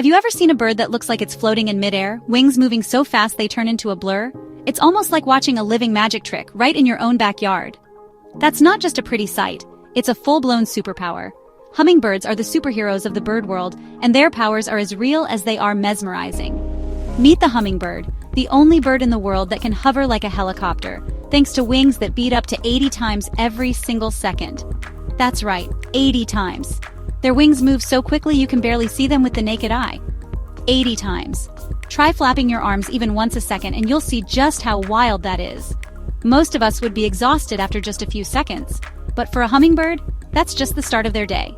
Have you ever seen a bird that looks like it's floating in midair, wings moving so fast they turn into a blur? It's almost like watching a living magic trick right in your own backyard. That's not just a pretty sight, it's a full-blown superpower. Hummingbirds are the superheroes of the bird world, and their powers are as real as they are mesmerizing. Meet the hummingbird, the only bird in the world that can hover like a helicopter, thanks to wings that beat up to 80 times every single second. That's right, 80 times. Their wings move so quickly you can barely see them with the naked eye. 80 times. Try flapping your arms even once a second and you'll see just how wild that is. Most of us would be exhausted after just a few seconds, but for a hummingbird, that's just the start of their day.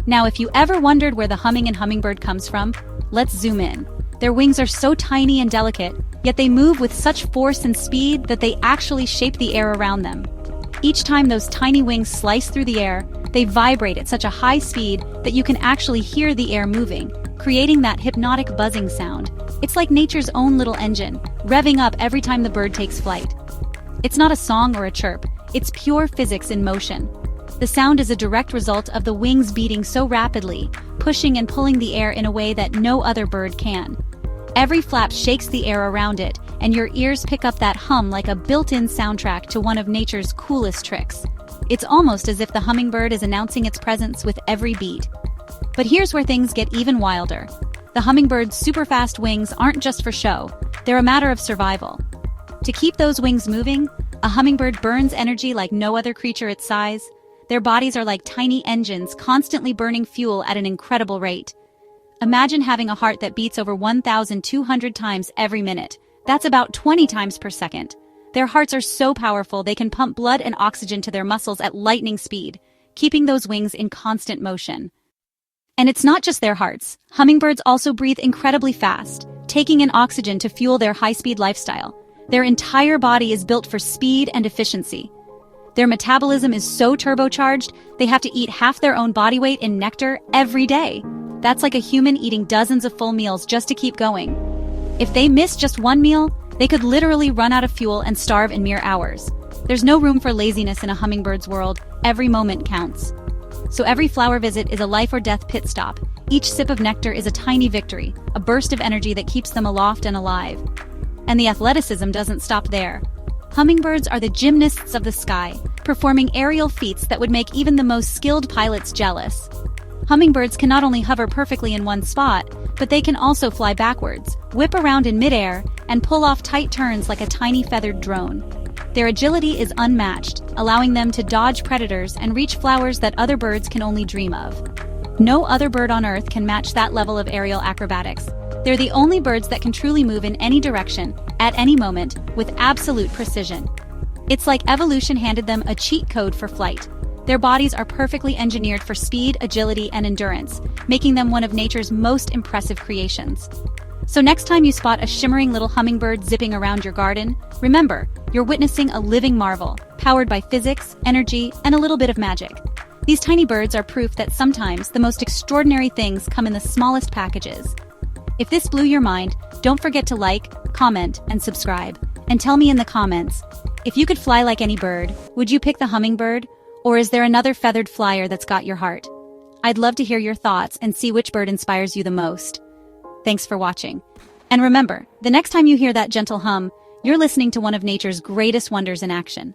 Now, if you ever wondered where the humming in hummingbird comes from, let's zoom in. Their wings are so tiny and delicate, yet they move with such force and speed that they actually shape the air around them. Each time those tiny wings slice through the air, they vibrate at such a high speed that you can actually hear the air moving, creating that hypnotic buzzing sound. It's like nature's own little engine, revving up every time the bird takes flight. It's not a song or a chirp, it's pure physics in motion. The sound is a direct result of the wings beating so rapidly, pushing and pulling the air in a way that no other bird can. Every flap shakes the air around it, and your ears pick up that hum like a built-in soundtrack to one of nature's coolest tricks. It's almost as if the hummingbird is announcing its presence with every beat. But here's where things get even wilder. The hummingbird's super-fast wings aren't just for show, they're a matter of survival. To keep those wings moving, a hummingbird burns energy like no other creature its size. Their bodies are like tiny engines, constantly burning fuel at an incredible rate. Imagine having a heart that beats over 1,200 times every minute. That's about 20 times per second. Their hearts are so powerful they can pump blood and oxygen to their muscles at lightning speed, keeping those wings in constant motion. And it's not just their hearts. Hummingbirds also breathe incredibly fast, taking in oxygen to fuel their high-speed lifestyle. Their entire body is built for speed and efficiency. Their metabolism is so turbocharged, they have to eat half their own body weight in nectar every day. That's like a human eating dozens of full meals just to keep going. If they miss just one meal, they could literally run out of fuel and starve in mere hours. There's no room for laziness in a hummingbird's world. Every moment counts. So every flower visit is a life or death pit stop. Each sip of nectar is a tiny victory, a burst of energy that keeps them aloft and alive. And the athleticism doesn't stop there. Hummingbirds are the gymnasts of the sky, performing aerial feats that would make even the most skilled pilots jealous. Hummingbirds can not only hover perfectly in one spot, but they can also fly backwards, whip around in midair, and pull off tight turns like a tiny feathered drone. Their agility is unmatched, allowing them to dodge predators and reach flowers that other birds can only dream of. No other bird on Earth can match that level of aerial acrobatics. They're the only birds that can truly move in any direction, at any moment, with absolute precision. It's like evolution handed them a cheat code for flight. Their bodies are perfectly engineered for speed, agility, and endurance, making them one of nature's most impressive creations. So next time you spot a shimmering little hummingbird zipping around your garden, remember, you're witnessing a living marvel, powered by physics, energy, and a little bit of magic. These tiny birds are proof that sometimes the most extraordinary things come in the smallest packages. If this blew your mind, don't forget to like, comment, and subscribe. And tell me in the comments, if you could fly like any bird, would you pick the hummingbird? Or is there another feathered flyer that's got your heart? I'd love to hear your thoughts and see which bird inspires you the most. Thanks for watching. And remember, the next time you hear that gentle hum, you're listening to one of nature's greatest wonders in action.